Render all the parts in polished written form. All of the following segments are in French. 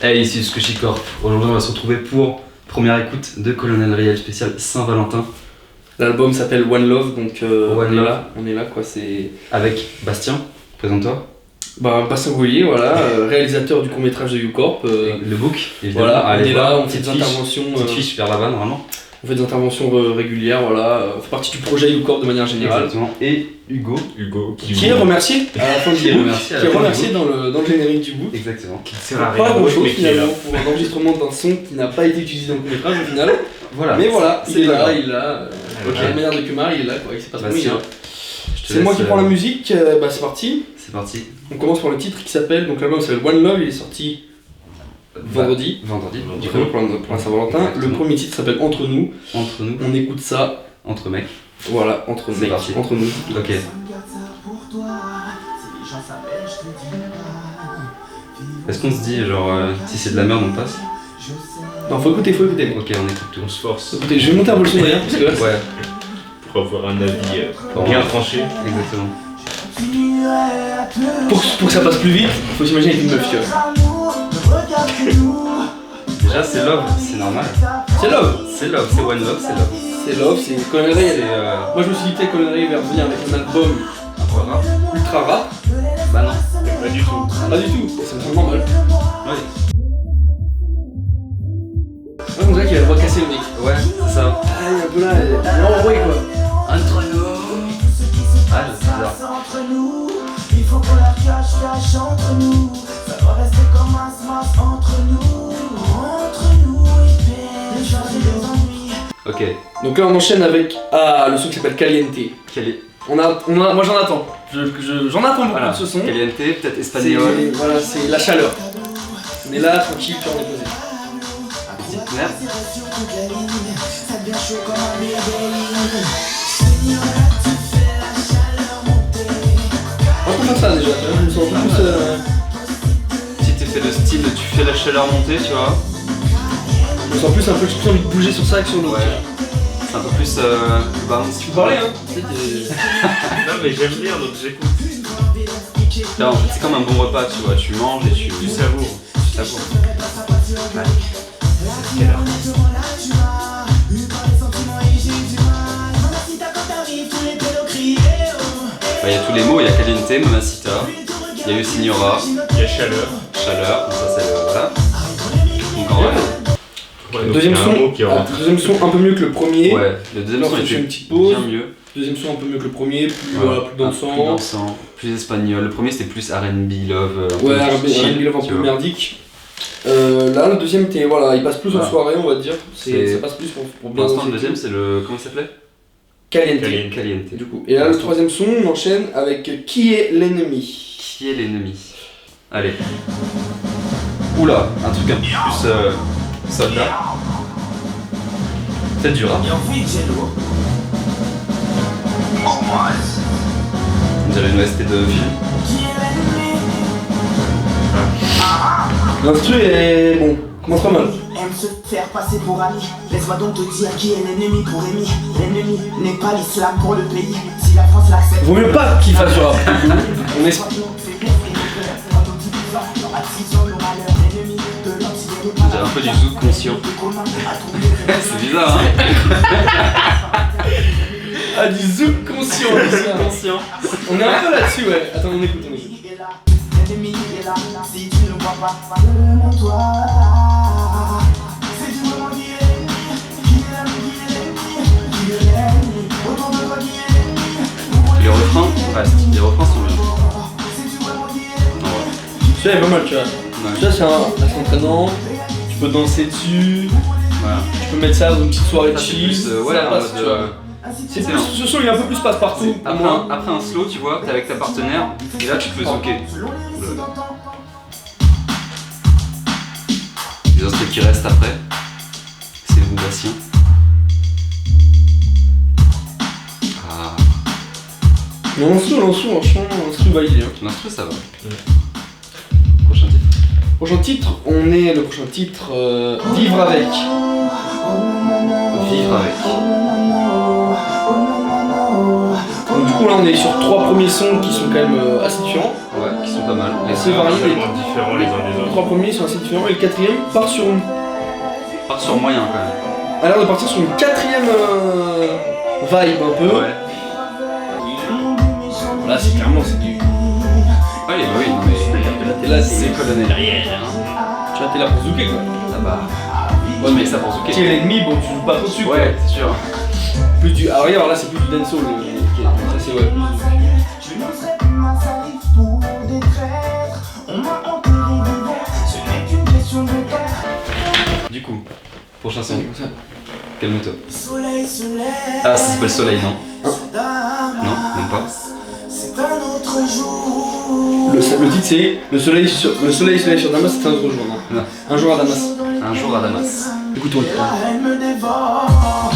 Hey, ici Squishy Corp. Aujourd'hui, on va se retrouver pour première écoute de Colonel Riel spécial Saint-Valentin. L'album s'appelle One Love, donc One Love. on est là quoi, c'est... Avec Bastien, présente-toi. Bastien Bouillier, voilà, réalisateur du court-métrage de YouCorp. Le book, évidemment. Voilà, Allez on est voir, là, on fait des interventions... Petite fiche vers là-bas, normalement. On fait des interventions régulières, voilà, on fait partie du projet YouCorp de manière générale. Exactement. Et Hugo, qui est remercié à la fin du book, qui est remercié dans le générique du book. Exactement. Qui sert à Pas rien, grand chose mais qui est là. finalement pour un enregistrement d'un son qui n'a pas été utilisé dans le court-métrage au final. Voilà. Mais voilà, c'est il est pas là, grave. il est là. Ok. À la manière de Kumar, il est là quoi, il sait pas trop où il Bastien, est. je te C'est moi laisse, qui prends la musique, c'est parti. C'est parti. On commence par le titre qui s'appelle, donc l'album s'appelle One Love, il est sorti vendredi. Vendredi, Du coup, pour la Saint-Valentin. Le Exactement. premier titre s'appelle Entre nous. Entre nous, On écoute ça, entre mecs. voilà, entre C'est mecs, parti. entre nous. Ok. Est-ce qu'on se dit, genre, si c'est de la merde, on passe? Non, faut écouter. Ok, on écoute tout. On se force Écoutez, je vais monter un peu le son derrière parce que là, Ouais, pour avoir un avis Bon. bien tranché. exactement. pour que ça passe plus vite, faut s'imaginer avec une meuf, tu vois. Déjà, c'est love, c'est normal. C'est Love, C'est love, c'est one love, c'est love. c'est Love, c'est Colonel C'est Ray. Moi je me suis dit que Colonel Ray va revenir avec un album un peu rare. ultra rap. Bah non. Pas du tout. Pas du tout, c'est vraiment normal. Ouais, Ouais, on dirait qu'il a la voix cassée le mec. ouais, c'est ça. Ah, il est un peu là, il est enroué quoi. Entre nous. Ah, c'est bizarre. Entre nous, il faut qu'on la cache entre nous. Ça doit rester comme un smash entre nous. Entre nous, et changer les ennuis. Ok. Donc là on enchaîne avec le son qui s'appelle Caliente. Quel est... Moi j'en attends. J'en attends beaucoup Voilà. de ce son. Caliente, peut-être C'est espagnol. voilà, c'est la chaleur. On est là, tranquille, puis on est posé. Petite merde. Sur toute la ligne, ça devient chaud comme un bébé. Señora, tu fais la chaleur monter. On peut faire ça déjà, tu vois, je me sens un peu plus. Si tu fais le style, tu fais la chaleur monter, tu vois. Je me sens plus un peu, j'ai plus envie de bouger sur ça que sur l'autre. Ouais. C'est un peu plus bounce. Tu peux parler hein. Tu sais, t'es- Non mais j'aime bien donc j'écoute. Là, en fait, c'est comme un bon repas, tu vois. Tu manges et tu savoures. Tu savoures. Quelle heure? Bah, il y a tous les mots, il y a Caliente, Mamacita, il y a eu Signora, Il y a chaleur. Chaleur, donc ça c'est le. Voilà. Donc en vrai. Ouais, donc Deuxième il y a son, un mot qui rentre. deuxième son un peu mieux que le premier. Ouais, le deuxième Là, son on fait était une petite pause. bien mieux. Deuxième son un peu mieux que le premier, plus, Ouais. voilà, plus dansant. Plus dansant, plus espagnol. Le premier c'était plus R&B, love. Un Ouais, peu chill, R&B love un tu peu vois. merdique. Là, le deuxième, voilà, il passe plus en Voilà. soirée, on va dire. C'est- Ça passe plus pour Pour bien l'instant, le danser. deuxième c'est le. Comment il s'appelait? Caliente. Caliente. Caliente. Du coup. Et là, le troisième son, on enchaîne avec Qui est l'ennemi. Qui est l'ennemi? Allez. Oula, un truc un peu plus soldat. C'est du rap. On dirait une OST de film. L'instru est bon, commence pas mal. Aime se faire passer pour ami. Laisse-moi donc te dire qui est l'ennemi pour Rémi. L'ennemi n'est pas l'islam pour le pays. Si la France l'accepte. Vaut mieux pas qu'il fasse du rap. On est... On dirait un peu du zouk conscient. C'est bizarre, hein? Ah, du zouk conscient, Conscient. On est un peu là-dessus, ouais. Attends, on écoute. L'ennemi est là, si tu ne vois pas, demande-toi. C'est du moment qui est l'ennemi, qui est l'ennemi, qui est l'ennemi, autour de toi qui est l'ennemi. Les refrains restent. Les refrains sont bien. C'est du moment qui est l'ennemi. Celui-là est pas mal, tu vois. Ouais. Celui-là, c'est assez entraînant. Tu peux danser dessus. Voilà. Tu peux mettre ça dans une petite soirée Ça, c'est chill. plus, ouais, ça en passe, mode, tu vois. c'est C'est bien. plus, ce son il est un peu plus passe-partout. pour Après moi. après un slow, tu vois, t'es avec ta partenaire, et là tu peux zooker. Les instruments qui restent après, c'est vous, Bastien. Ah, Non, franchement, l'instru va y aller. Hein. l'instru ça va. Prochain titre. Prochain titre, le prochain titre, Vivre avec. Vivre avec. Donc du coup coup là on est sur 3 premiers sons qui sont quand même assez différents. Ouais, qui sont pas mal. Assez variés. Vraiment différents les uns des Les autres. 3 premiers sont assez différents et le 4ème part sur une... Part sur moyen quand même. a l'air de partir sur une 4ème vibe un peu. Ouais. Là c'est clairement c'est du... Ah oui, bah oui, non mais. T'es là, C'est colonel. tu vois, t'es là pour zouker quoi. Ah bah. Ouais, mais ça pour Tu es zouker. l'ennemi, bon tu joues pas trop dessus. Ouais, c'est sûr. Plus du... Ah regarde là c'est plus du dancehall. Ça c'est ouais. Je n'oserais plus ma salive pour des traîtres. On m'a enterré vivant, ce n'est qu'une question de cœur. Du coup, prochain son. Calme-toi. Soleil se lève. Ah, ça s'appelle Soleil, non? Damas, Non, même pas. c'est un autre jour. Le titre c'est le soleil sur Damas, c'est un autre jour, non? Non. Un jour à Damas. Un jour à Damas. Écoutons. Et la haine me dévore.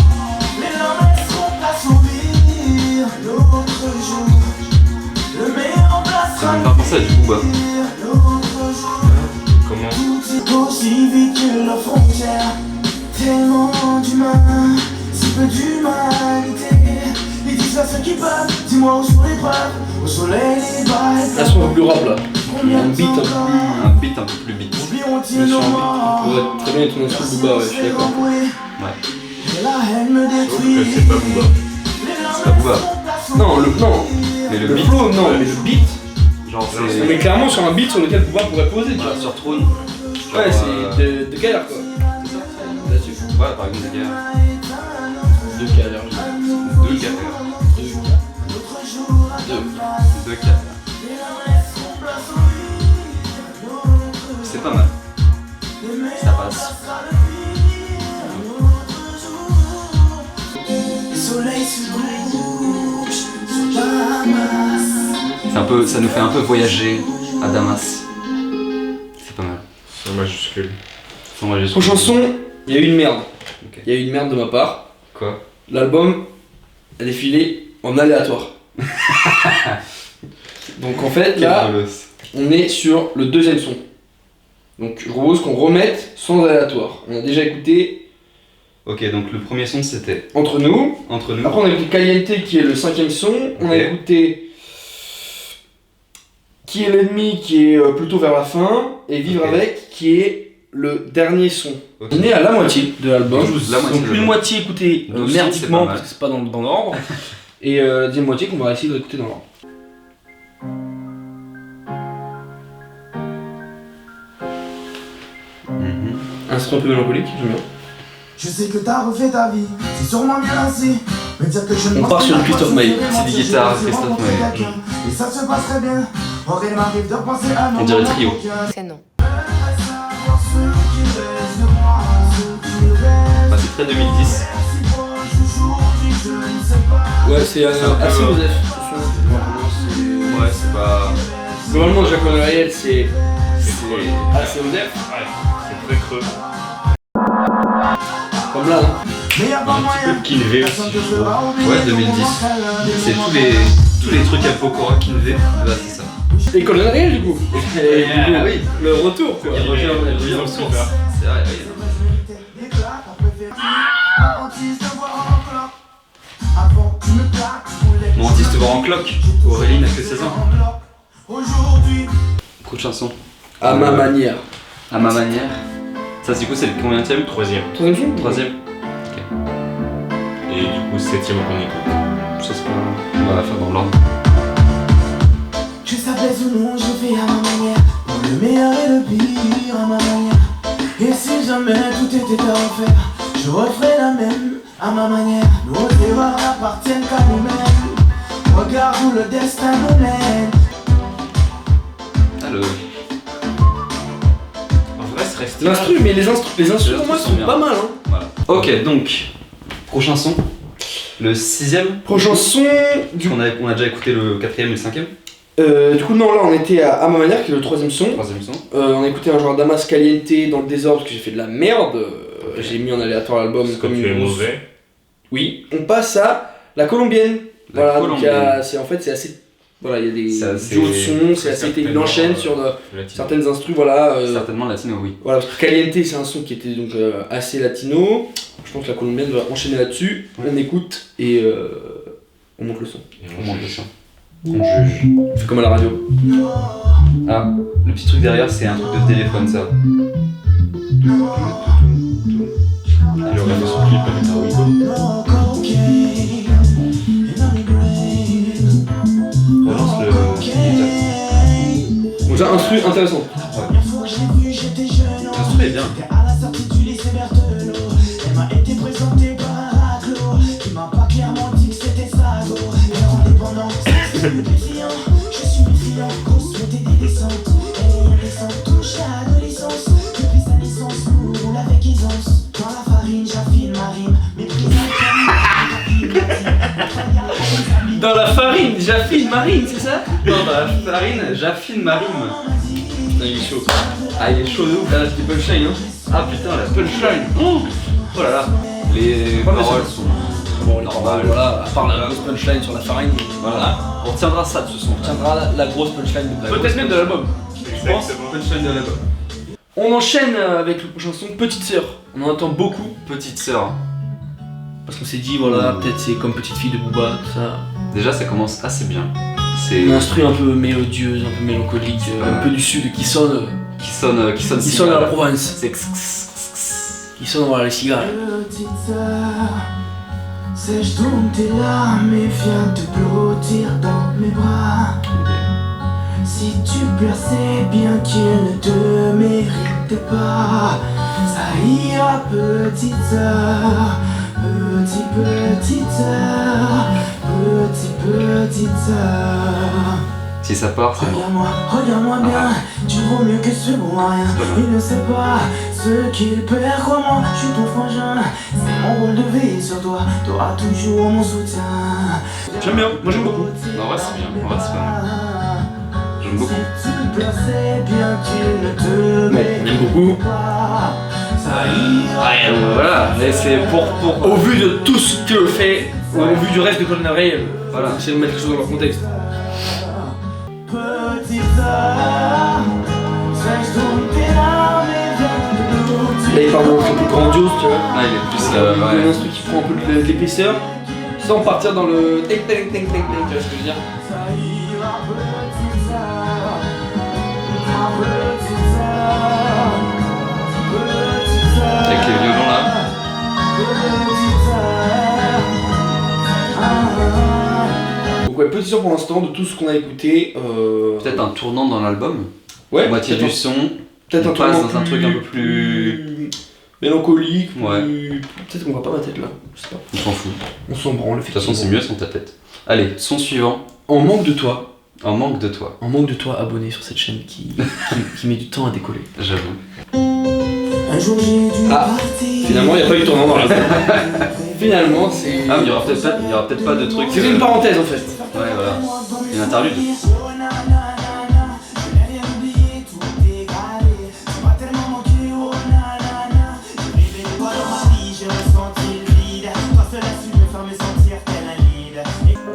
Les larmes elles sont à sourire. L'autre jour, le meilleur Ça remplacera me fait penser à du Booba. l'autre jour. Comment? Tout est aussi vite que la frontière. Tellement d'humains, si peu d'humanité. Ils disent à ceux qui peuvent, dis-moi où sont les preuves. Au soleil les balles. Là c'est un peu plus rap là. Un beat un peu plus... Un beat un peu plus beat. Oublieront-ils Mais sur nos un beat, morts? on pourrait très bien être dans le Booba, ouais, je suis d'accord. Ouais. Et la haine me Que détruit. c'est pas Booba. C'est pas Booba. Non, non. Mais le Le beat. flow, non, mais le beat. Genre, On c'est. est clairement sur un beat sur lequel Booba pourrait poser, tu vois. Sur Trône. Ouais, c'est de galère quoi. Là-dessus. Ouais, par exemple, des gars. De galère. Deux gars. Deux gars. C'est pas mal. Ça passe. Le soleil se couche sur Damas. C'est un peu, ça nous fait un peu voyager à Damas. C'est pas mal. Sans majuscule. Sans voyager sur- Prochaine chanson, il y a eu une merde. Ok. Il y a eu une merde de ma part. Quoi? L'album a défilé en aléatoire. Donc en fait là, on est sur le 2ème son. Donc je propose qu'on remette sans aléatoire. On a déjà écouté Ok, donc le premier son c'était Entre nous. Entre nous. Après on a écouté Caliente qui est le 5ème son. On a Ok. écouté Qui est l'ennemi qui est plutôt vers la fin. Et Vivre Ok. avec qui est le dernier son. Ok. On est à la moitié de l'album. La moitié Donc de une l'album. moitié écoutée 12 sons, c'est merdiquement pas mal. parce que c'est pas dans l'ordre. Et la deuxième moitié qu'on va essayer d'écouter dans l'ordre. Mhm. Un son un peu mélancolique, j'aime bien. Je sais que t'as refait ta vie, c'est sûrement bien lancé. Me dire que je ne On pense part que sur la Christophe fois, Maé. je ferais C'est mentir, des guitares, j'ai Christophe rencontré Maé. quelqu'un, Et ça se passerait bien. Or il m'arrive de penser à nos On dirait moments Trio. d'aucun. C'est non. J'aimerais savoir ce qui reste de moi, ce qui reste. Bah, c'est très 2010. Si proche aujourd'hui, je ne sais pas. Ouais, c'est un peu, assez ouais. osef. Ouais, c'est pas. Globalement, Jacques Réel, c'est C'est assez osef. Ouais, c'est très creux. Comme là, hein. Mais y'a pas Un petit moyen. peu de Kinvé Personne aussi, te je trouve. fera oublier Ouais, ton 2010. moment câlin. C'est tous les trucs à Pokora Kinvé. Bah, c'est ça. Et Colonel Réel, du coup. Et du coup, oui. le retour, quoi. Il revient dans le source. C'est vrai, oui. Des claques, après faire un hantise de voir en cloque. Avant qu'une claque, je voulais que Mon artiste te voir en cloque. Aurélie n'a que 16 ans. Aujourd'hui, Prochaine chanson. À ma manière. À ma manière. Ça, du coup, c'est le combienième? Troisième. Troisième son. Troisième. Et du coup, septième qu'on écoute. Ça, c'est pas. On va la faire dans l'ordre. que ça plaise ou non, je fais à ma manière. Pour le meilleur et le pire à ma manière. Et si jamais tout était à refaire, je referais la même à ma manière. Nos erreurs n'appartiennent qu'à nous-mêmes. Regarde où le destin nous mène. Ah, le. En vrai, ça reste. L'instru, mais les instrus pour moi sont sont bien. pas mal, hein. Voilà. Ok, donc. Prochain son. Le 6ème. Prochain son, du On a déjà écouté le 4ème et le 5ème. Du coup, non, là on était à ma manière, qui est le troisième son. Troisième son. On a écouté un genre Damas Caliente dans le désordre parce que j'ai fait de la merde. J'ai mis en aléatoire l'album Parce que comme tu es une grosse. mauvais. Oui. On passe à la colombienne. La Voilà, donc colombienne. c'est en fait c'est assez. Voilà, il y a des C'est assez- duos de sons, c'est assez. Il certainement, enchaîne sur Latino. certaines instrus, voilà. Certainement latino, oui. Voilà, parce que Caliente c'est un son qui était donc assez latino. Je pense que la colombienne va enchaîner là-dessus. On écoute et On monte le son. Et On monte le son. juge. On juge. On fait comme à la radio. Ah, le petit truc derrière, c'est un truc de téléphone, ça. Il aurait fait son clip avec un Wigo. Relance le. Donc déjà, instru intéressant. L'instru est bien. À la sortie du lycée Berthelot, elle m'a été présentée par un raclo qui m'a pas clairement dit que c'était ça, go. Père indépendant, c'est méfiant, je suis méfiant, grosse mettez des descentes, elle est indécente, touche à l'adolescence, depuis sa naissance, nous roule avec aisance. Dans la farine, j'affine ma rime, méprise Dans la farine, j'affine marine, c'est ça? Non, dans la farine, j'affine ma rime. Putain, il est chaud. Ah, il est chaud de ouf. Là, c'était punchline, hein. Ah putain, la punchline. Oh là là. Les Pas paroles méchant. sont. Bon, les Normal. paroles, voilà, à part la grosse punchline sur la farine, Voilà. On retiendra ça de ce son. on tiendra la grosse punchline de peut-être même de l'album. Je pense punchline de l'album. On enchaîne avec le prochain son, Petite Sœur. On en entend beaucoup Petite sœur. parce qu'on s'est dit, voilà, peut-être c'est comme Petite Fille de Booba, tout ça. Déjà, ça commence assez bien. C'est. Une instru un peu mélodieuse, un peu mélancolique, un peu du sud qui sonne Qui sonne à la cigale. province, C'est. qui sonne dans les cigares. petite sœur, sèche donc tes larmes et viens te blottir dans mes bras. Si tu pleures, c'est bien qu'il ne te mérite pas. Ça ira, petite sœur, petite sœur, petite sœur. Si ça part, c'est bon. Regarde-moi bien, tu vaux mieux que ce bon à rien. Il ne sait pas ce qu'il perd, comment je suis ton frangin. C'est mon rôle de veiller sur toi, t'auras toujours mon soutien. J'aime bien, moi j'aime beaucoup. En vrai, c'est bien. En vrai, c'est pas mal. J'aime beaucoup. Si tu pleures, c'est bien qu'il ne te mérite J'aime beaucoup. pas. Ça ira. Voilà, mais c'est pour. Au vu de tout ce que fait, au vu du reste de Golden Ray, Voilà. j'essaie de mettre les choses dans leur contexte. Petite sœur, sèche donc tes larmes et viens te blottir. Là il part dans un truc plus grandiose, tu vois. Ah, il est plus. Il y a Ouais. un truc qui prend un peu de l'épaisseur, sans partir dans le teng teng teng teng teng, tu vois ce que je veux dire? Ça ira, petite sœur, ma petite sœur, petite sœur, Avec les violons là. petite sœur. Donc ouais, petit son pour l'instant de tout ce qu'on a écouté. Peut-être un tournant dans l'album. Ouais, Moitié peut-être du son. peut-être on un passe tournant dans un truc un peu plus. mélancolique, Ouais. peut-être qu'on voit pas ma tête là, je sais pas. On s'en fout. On s'en branle, De toute façon, c'est mieux sans ta tête. Allez, son suivant. En manque de toi, En manque de toi. abonné sur cette chaîne qui met du temps à décoller. J'avoue. Un jour j'ai dû Ah, partir. finalement, il n'y a pas eu de tournant dans la Finalement, c'est. Ah, mais il y aura peut-être pas de truc. C'est une parenthèse en fait. Ouais, voilà. Une interlude. Oh nanana, je n'ai rien oublié, tout est égalé. Tu m'as tellement manqué, oh nanana. Je vivais les doigts dans ma vie, j'ai ressenti le vide. Toi seul as su me faire me sentir tel un lead.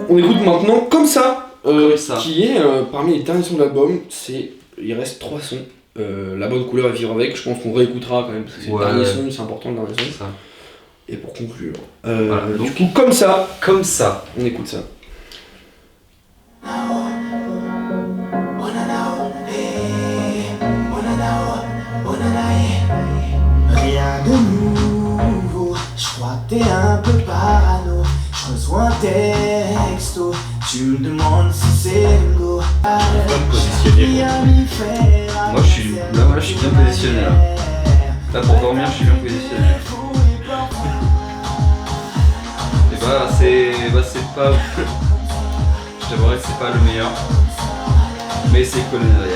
On écoute maintenant Comme ça, Comme ça. qui est parmi les derniers sons de l'album. Il reste 3 sons. La bonne couleur à vivre avec, je pense qu'on réécoutera quand même parce que c'est Ouais. le dernier son, c'est important le dernier son. Ça. Et pour conclure, Voilà, du donc- coup, Comme ça, Comme ça. on écoute ça. Oh nana, oh, hey. Oh nana, oh nana, hey. Rien de nouveau, je crois que t'es un peu parano. Je reçois un texto, tu me demandes si c'est le go. positionner, Moi, je suis bien positionné là. Là, pour dormir, je suis bien positionné. Et c'est pas. Je t'avouerais que c'est pas le meilleur. Mais c'est colonial.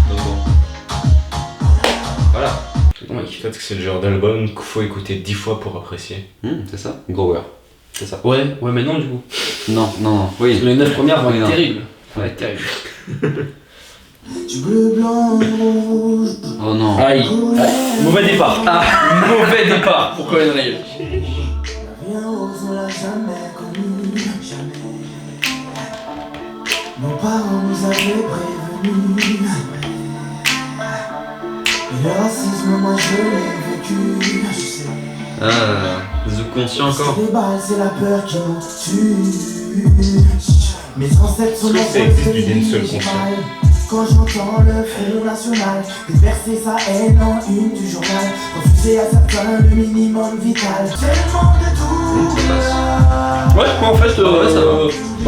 Donc bon. Voilà. Peut-être que c'est le genre d'album qu'il faut écouter 10 fois pour apprécier. C'est ça. Grower. C'est ça. Ouais, mais non du coup. Non. Parce que Oui. les 9 premières vont Oui, être non. terribles. Ouais. Terribles. Du bleu, blanc, rouge. Oh non. Aïe. Mauvais départ. Mauvais départ pour Colin Ray. Rien rose, on l'a jamais connu, jamais. Nos parents nous avaient prévenus. Et le racisme, moi je l'ai vécu, je sais. Zouk conscient encore. C'est des balles, c'est la peur qui nous tue. Mes ancêtres sont Est-ce que ça existe du dancehall conscient? Quand j'entends le Front National déverser sa haine en une du journal, refuser à certains le minimum vital. Tellement de tout. Ouais, moi en fait, ouais, ça va.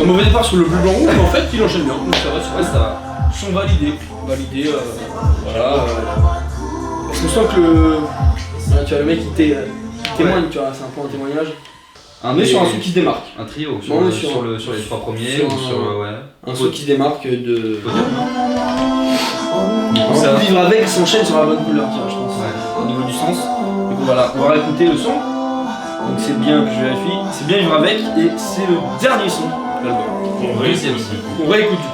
un mauvais départ sur le bleu blanc rouge, mais en fait, il enchaîne bien. Donc ça va, Ouais, ça va. Ils sont validés. Voilà. Parce qu'on sent que tu vois, le mec il témoigne, tu vois, c'est un peu un témoignage. On est sur un son qui se démarque. Un trio, On est sur les 3 premiers, sur ou sur. Ouais. Un son qui se démarque de. coup, ça- Vivre avec s'enchaîne sur la bonne couleur, tiens, je pense. Ouais. Au niveau du sens. Du coup, voilà, on va réécouter le son. Donc c'est bien que je vérifie. C'est bien Vivre avec et c'est le dernier son de l'album. On réussit aussi. On réécoute du coup.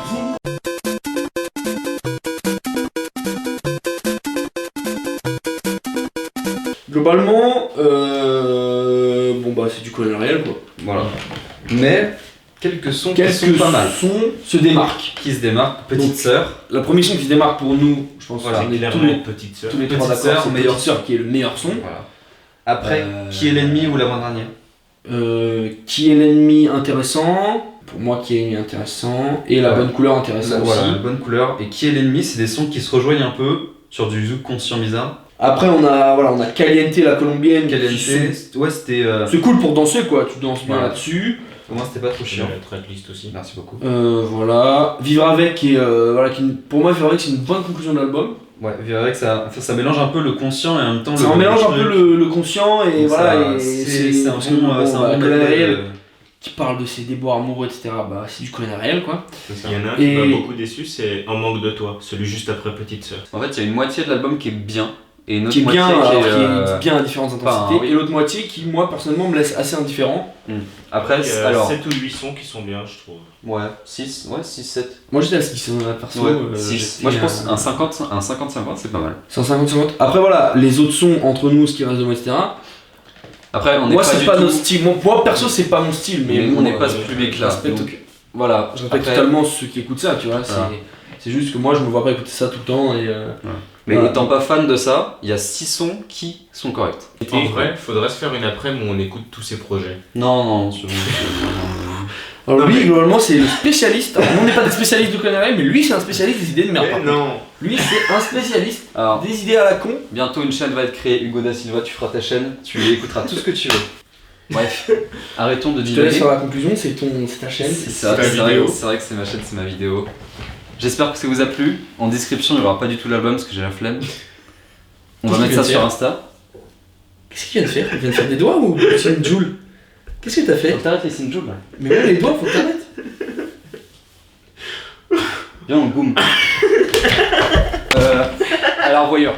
Globalement, bon bah c'est du colonel réel quoi. Voilà. Mais quelques sons qui Quelques sont pas mal. sons se démarquent. Qui se démarquent. Petite Donc, sœur. Le premier son qui se démarque pour nous, je pense Voilà, que c'est Clairement, tous les petite sœur. trois Petite d'accord, Sœur, c'est meilleure Petite Sœur qui est le meilleur son. Voilà. Après, Euh, qui est l'ennemi ou l'avant-dernier? Qui est l'ennemi intéressant, pour moi qui est l'ennemi intéressant, et la Ouais. bonne couleur intéressante Voilà, aussi. la bonne couleur. Et qui est l'ennemi? C'est des sons qui se rejoignent un peu sur du zouk conscient bizarre. Après on a Caliente la colombienne, Caliente, qui ouais, c'était. c'est cool pour danser quoi, tu danses bien Voilà. là-dessus. Pour moi, c'était pas trop chiant. La tracklist aussi. Merci beaucoup. Voilà, Vivre avec et voilà, pour moi Vivre avec c'est une bonne conclusion de l'album. Ouais, vivre avec ça mélange un peu le conscient et en même temps Ça en mélange un peu le conscient et Donc voilà, et c'est un parce bon, que, bon, c'est un bah, bon colonel méthode, réel qui parle de ses déboires amoureux etc. Bah c'est du colonel réel quoi. c'est ça. Il y en a un Et- qui m'a beaucoup déçu, c'est En manque de toi, celui juste après Petite sœur. En fait, il y a une moitié de l'album qui est bien et une autre Qui est bien, moitié alors, qui qui est bien à différentes intensités, oui. et l'autre moitié qui, moi, personnellement, me laisse assez indifférent. Après, Il y a alors. 7 ou 8 sons qui sont bien, je trouve. Ouais, 6, 7. Moi, j'étais à ce qui sont perso. Ouais, 6. 6. Moi, je pense un 50-50, c'est pas mal. 150-50. Après, voilà, les autres sons entre nous, ce qui reste de moi, etc. Après, on n'est Moi, pas c'est du pas tout. notre style. Moi, perso, c'est pas mon style, mais Mais bon, on n'est pas ce public-là. je respecte, Donc, voilà. je respecte Après- totalement ceux qui écoutent ça, tu vois. Voilà. C'est juste que moi, je me vois pas écouter ça tout le temps. Et, Mais voilà. étant pas fan de ça, il y a 6 sons qui sont corrects. En vrai, faudrait se faire une après-midi où on écoute tous ces projets. Non. Alors, Non, lui, mais- globalement, c'est le spécialiste. Alors, nous, on n'est pas des spécialistes du colonel, mais lui, c'est un spécialiste des idées de merde. par contre. non. Lui, c'est un spécialiste Alors, des idées à la con. bientôt une chaîne va être créée. Hugo Da Silva, tu feras ta chaîne, tu écouteras tout ce que tu veux. Bref, arrêtons de Je te laisse divaguer. faire la conclusion, c'est ta chaîne. C'est ça, ta c'est vrai, vidéo. c'est vrai que c'est ma chaîne, c'est ma vidéo. J'espère que ça vous a plu. En description, il n'y aura pas du tout l'album parce que j'ai la flemme. On va Qu'est-ce mettre qu'il ça vient sur de Insta. Qu'est-ce qu'il vient de faire? Il vient de faire des doigts ou c'est une joule? Qu'est-ce que t'as fait? Faut que t'arrêtes les Sinjou là. Mais même les doigts, faut que t'arrêtes. Viens, on boum. Alors, voyeur.